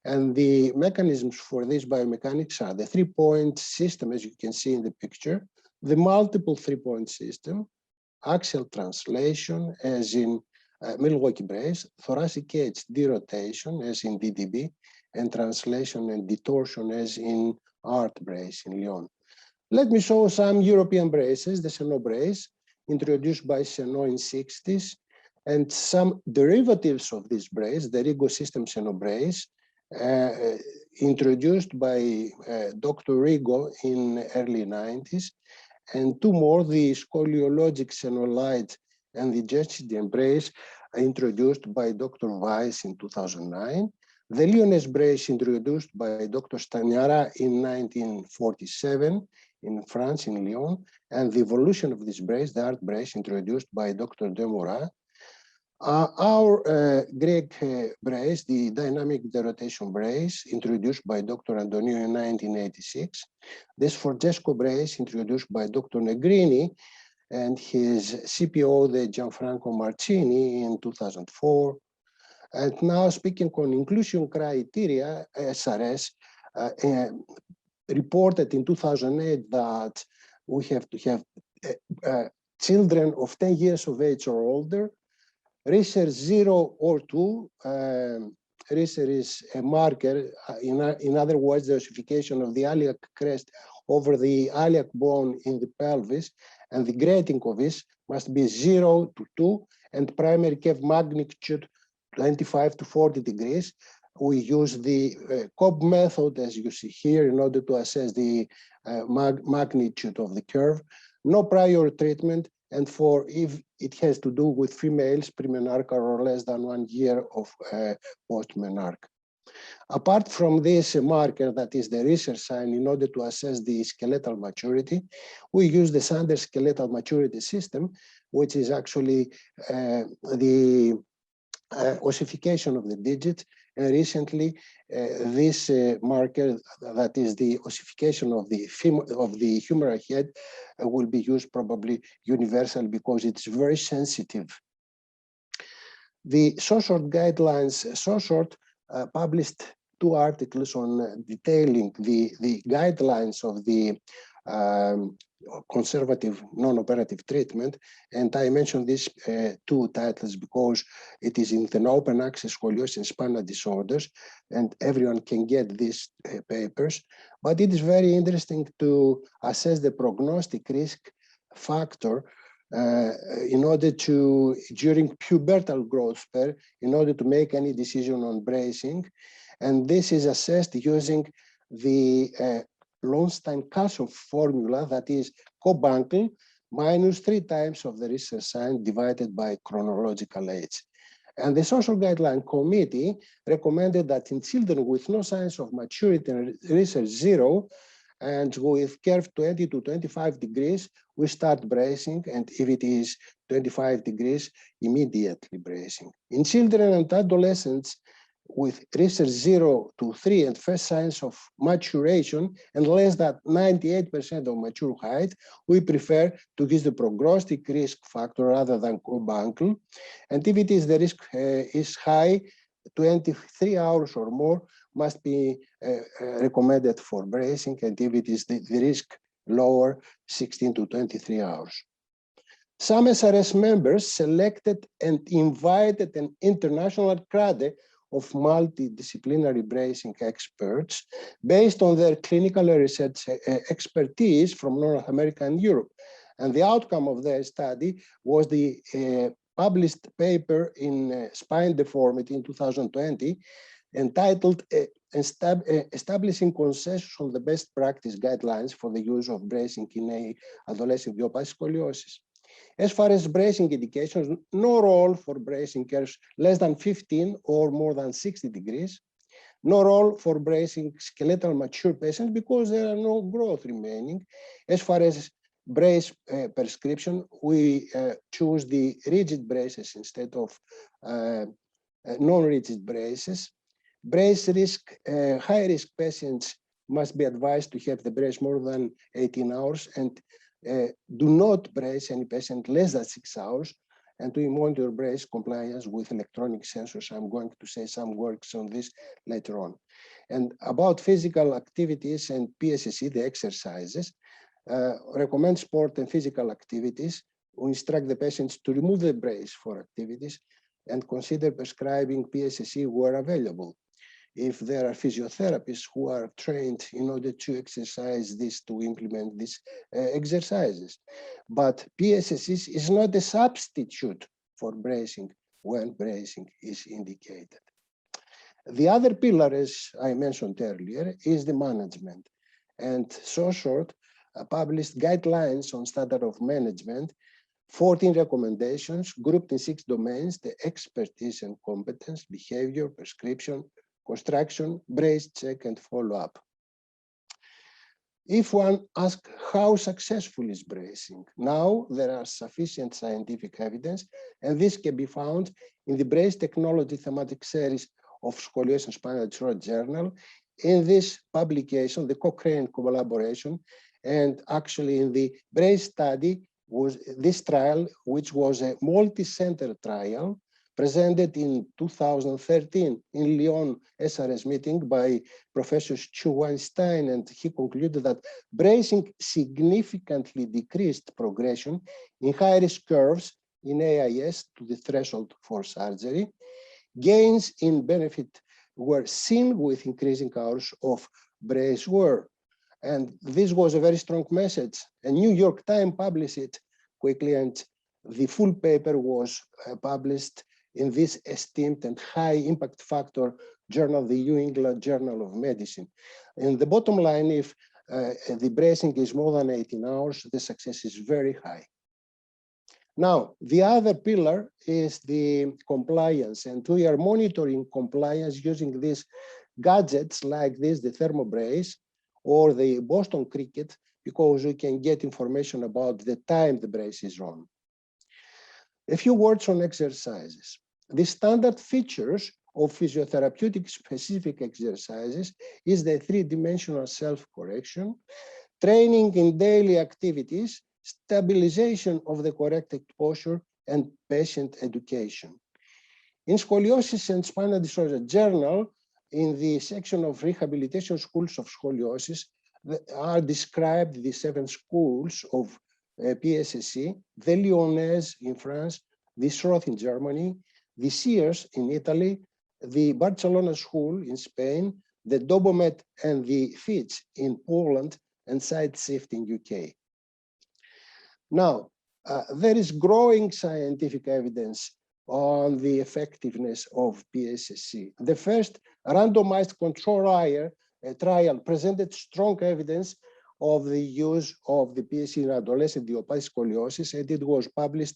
And the mechanisms for this biomechanics are the three-point system, as you can see in the picture, the multiple three-point system, axial translation, as in Milwaukee brace, thoracic cage derotation, as in DDB, and translation and detortion, as in Art brace in Lyon. Let me show some European braces, the Senot brace, introduced by Senot in 60s, and some derivatives of this brace, the Rigo system Senot brace, introduced by Dr. Rigo in early 90s, and two more, the Scoliologic Senolite and the Jetchedian brace, introduced by Dr. Weiss in 2009, the Lyonese brace introduced by Dr. Stagnara in 1947 in France, in Lyon, and the evolution of this brace, the Art brace, introduced by Dr. Demoura. Our Greek brace, the dynamic derotation brace, introduced by Dr. Antonio in 1986. This Forgesco brace, introduced by Dr. Negrini and his CPO, the Gianfranco Marcini, in 2004. And now, speaking on inclusion criteria, SRS reported in 2008 that we have to have children of 10 years of age or older. Research 0 or 2, research is a marker, in other words, the ossification of the iliac crest over the iliac bone in the pelvis, and the grading of this must be 0 to 2, and primary cave magnitude 25 to 40 degrees. We use the Cobb method, as you see here, in order to assess the magnitude of the curve. No prior treatment, and for if it has to do with females, premenarche or less than 1 year of post-menarche. Apart from this marker, that is the research sign, in order to assess the skeletal maturity, we use the Sanders skeletal maturity system, which is actually the ossification of the digit. And recently, this marker, that is the ossification of the humeral head, will be used probably universal because it's very sensitive. The SOSORT guidelines, SOSORT published 2 articles on detailing the guidelines of the conservative non-operative treatment, and I mentioned these 2 titles because it is in the open access scoliosis and spinal disorders, and everyone can get these papers. But it is very interesting to assess the prognostic risk factor in order to, during pubertal growth spur, in order to make any decision on bracing. And this is assessed using the Lowenstein-Kassow formula, that is Cobb-Ankel minus 3 times of the research sign divided by chronological age. And the Social Guideline Committee recommended that in children with no signs of maturity and research 0, and with curve 20 to 25 degrees, we start bracing, and if it is 25 degrees, immediately bracing. In children and adolescents with research 0 to 3 and first signs of maturation and less than 98% of mature height, we prefer to use the prognostic risk factor rather than co-buckle. And if it is the risk is high, 23 hours or more must be recommended for bracing, and if it is the risk lower, 16 to 23 hours. Some SRS members selected and invited an international crowd of multidisciplinary bracing experts based on their clinical research expertise from North America and Europe. And the outcome of their study was the published paper in Spine Deformity in 2020, entitled Establishing Consensus on the Best Practice Guidelines for the Use of Bracing in Adolescent Idiopathic Scoliosis. As far as bracing indications, no role for bracing curves less than 15 or more than 60 degrees. No role for bracing skeletal mature patients because there are no growth remaining. As far as brace prescription, we choose the rigid braces instead of non-rigid braces. Brace risk, high-risk patients must be advised to have the brace more than 18 hours and do not brace any patient less than 6 hours, and we monitor brace compliance with electronic sensors. I'm going to say some works on this later on. And about physical activities and PSSE, the exercises, recommend sport and physical activities. We instruct the patients to remove the brace for activities and consider prescribing PSSE where available. If there are physiotherapists who are trained in order to exercise this, to implement these exercises. But PSSE is not a substitute for bracing when bracing is indicated. The other pillar, as I mentioned earlier, is the management. And SOSORT published guidelines on standard of management, 14 recommendations grouped in 6 domains: the expertise and competence, behavior, prescription, construction, brace check, and follow-up. If one asks how successful is bracing, now there are sufficient scientific evidence, and this can be found in the Brace Technology Thematic Series of Scoliosis and Spinal Disorder Journal, in this publication, the Cochrane collaboration, and actually in the Brace study was this trial, which was a multi-center trial presented in 2013 in Lyon SRS meeting by Professor Stu Weinstein, and he concluded that bracing significantly decreased progression in high-risk curves in AIS to the threshold for surgery. Gains in benefit were seen with increasing hours of brace wear. And this was a very strong message. A New York Times published it quickly, and the full paper was published in this esteemed and high impact factor journal, the New England Journal of Medicine. And the bottom line, if the bracing is more than 18 hours, the success is very high. Now, the other pillar is the compliance, and we are monitoring compliance using these gadgets like this, the thermobrace or the Boston Cricket, because we can get information about the time the brace is on. A few words on exercises. The standard features of physiotherapeutic specific exercises is the 3-dimensional self-correction, training in daily activities, stabilization of the corrected posture, and patient education. In Scoliosis and Spinal Disorder Journal, in the section of rehabilitation schools of scoliosis, are described the 7 schools of PSSE, the Lyonnaise in France, the Schroth in Germany, the Sears in Italy, the Barcelona School in Spain, the Dobomet and the Fitch in Poland, and SideShift in UK. Now, there is growing scientific evidence on the effectiveness of PSSE. The first randomized control trial presented strong evidence of the use of the PSSE in adolescent idiopathic scoliosis, and it was published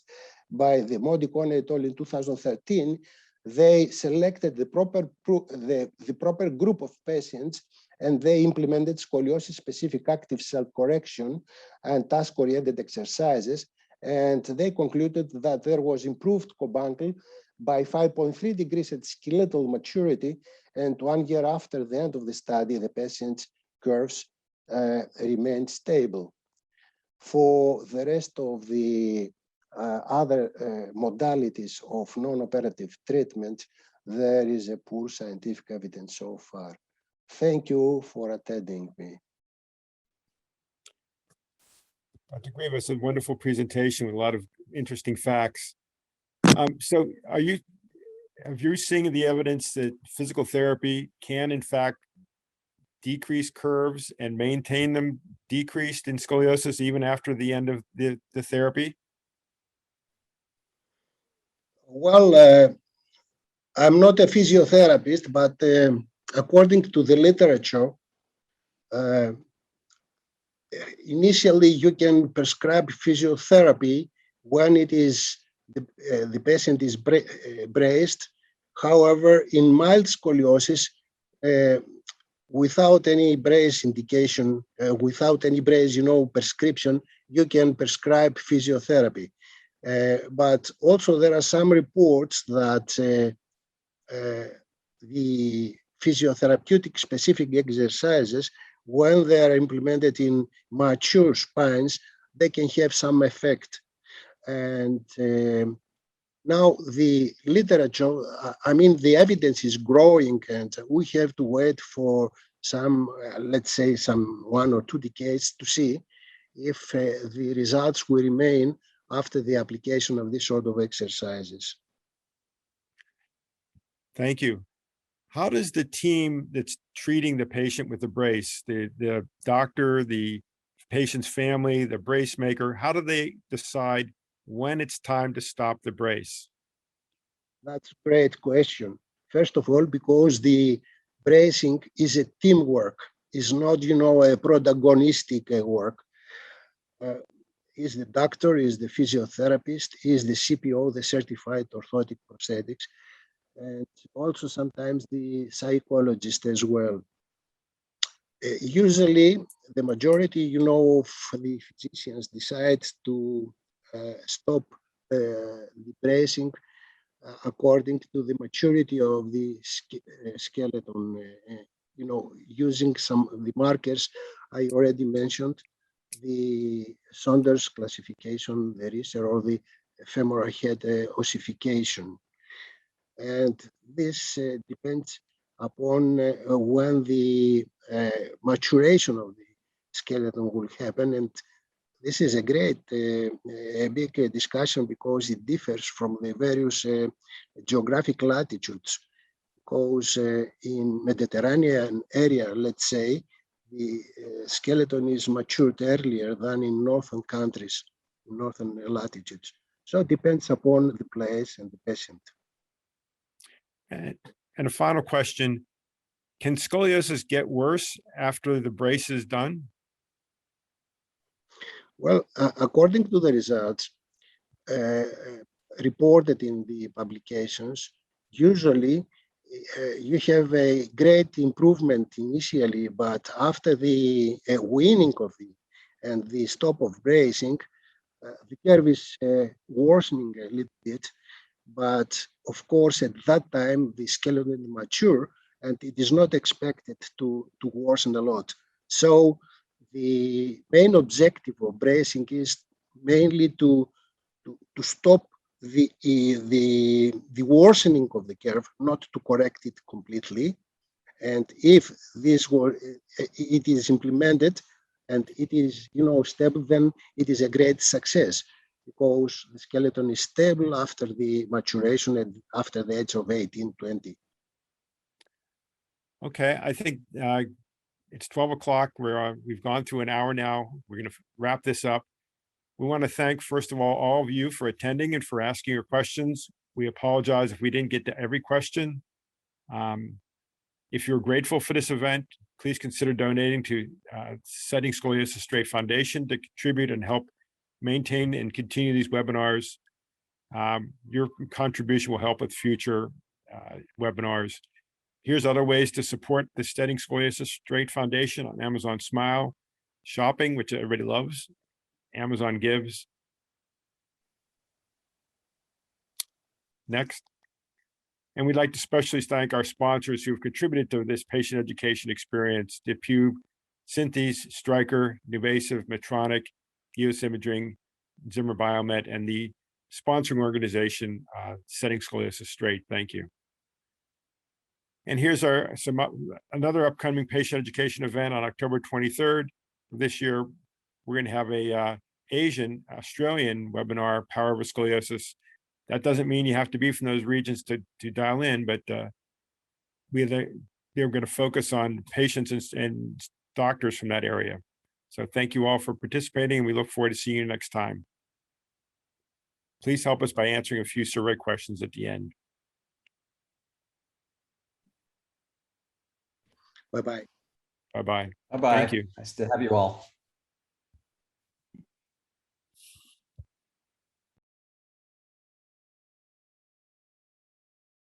by the Modicone et al. In 2013. They selected the proper group of patients, and they implemented scoliosis-specific active self-correction and task-oriented exercises. And they concluded that there was improved carbuncle by 5.3 degrees at skeletal maturity. And 1 year after the end of the study, the patient's curves remained stable. For the rest of the other modalities of non-operative treatment, there is a poor scientific evidence so far. Thank you for attending me. Dr. Grivas, a wonderful presentation with a lot of interesting facts. So have you seen the evidence that physical therapy can in fact decrease curves and maintain them decreased in scoliosis even after the end of the therapy? Well, I'm not a physiotherapist, but according to the literature, initially you can prescribe physiotherapy when it is the patient is braced. However, in mild scoliosis, without any brace indication, without any brace, prescription, you can prescribe physiotherapy. But also there are some reports that the physiotherapeutic specific exercises, when they are implemented in mature spines, they can have some effect. And now the literature, the evidence is growing, and we have to wait for some, let's say, some 1 or 2 decades to see if the results will remain after the application of this sort of exercises. Thank you. How does the team that's treating the patient with the brace, the doctor, the patient's family, the brace maker, how do they decide when it's time to stop the brace? That's a great question. First of all, because the bracing is a teamwork, is not, a protagonistic work. Is the doctor, is the physiotherapist, is the CPO, the certified orthopedic prosthetics, and also sometimes the psychologist as well. Usually, the majority, of the physicians decide to stop the bracing according to the maturity of the skeleton, using some of the markers I already mentioned, the Saunders classification, the Risser, or the femoral head ossification. And this depends upon when the maturation of the skeleton will happen. And this is a great, a big discussion because it differs from the various geographic latitudes. Because in Mediterranean area, let's say, the skeleton is matured earlier than in northern countries, northern latitudes. So it depends upon the place and the patient. And a final question, can scoliosis get worse after the brace is done? Well, according to the results reported in the publications, usually you have a great improvement initially, but after the weaning of and the stop of bracing, the curve is worsening a little bit. But of course, at that time, the skeleton is mature and it is not expected to worsen a lot. So the main objective of bracing is mainly to stop the worsening of the curve, not to correct it completely. And if it is implemented and it is stable, then it is a great success because the skeleton is stable after the maturation and after the age of 18, 20. Okay, I think it's 12 o'clock. We've gone through an hour now. We're going to wrap this up. We want to thank, first of all of you for attending and for asking your questions. We apologize if we didn't get to every question. If you're grateful for this event, please consider donating to Setting Scoliosis Straight Foundation to contribute and help maintain and continue these webinars. Your contribution will help with future webinars. Here's other ways to support the Steadying Scoliosis Straight Foundation on Amazon Smile, shopping, which everybody loves, Amazon Gives. Next. And we'd like to especially thank our sponsors who've contributed to this patient education experience: DePube, Synthes, Stryker, NuVasive, Medtronic, EOS Imaging, Zimmer Biomet, and the sponsoring organization, Setting Scoliosis Straight. Thank you. And here's another upcoming patient education event on October 23rd. This year, we're going to have a Australian webinar, Power Over Scoliosis. That doesn't mean you have to be from those regions to dial in, but they're going to focus on patients and doctors from that area. So thank you all for participating, and we look forward to seeing you next time. Please help us by answering a few survey questions at the end. Bye-bye. Bye-bye. Bye-bye. Thank you. Nice to have you all.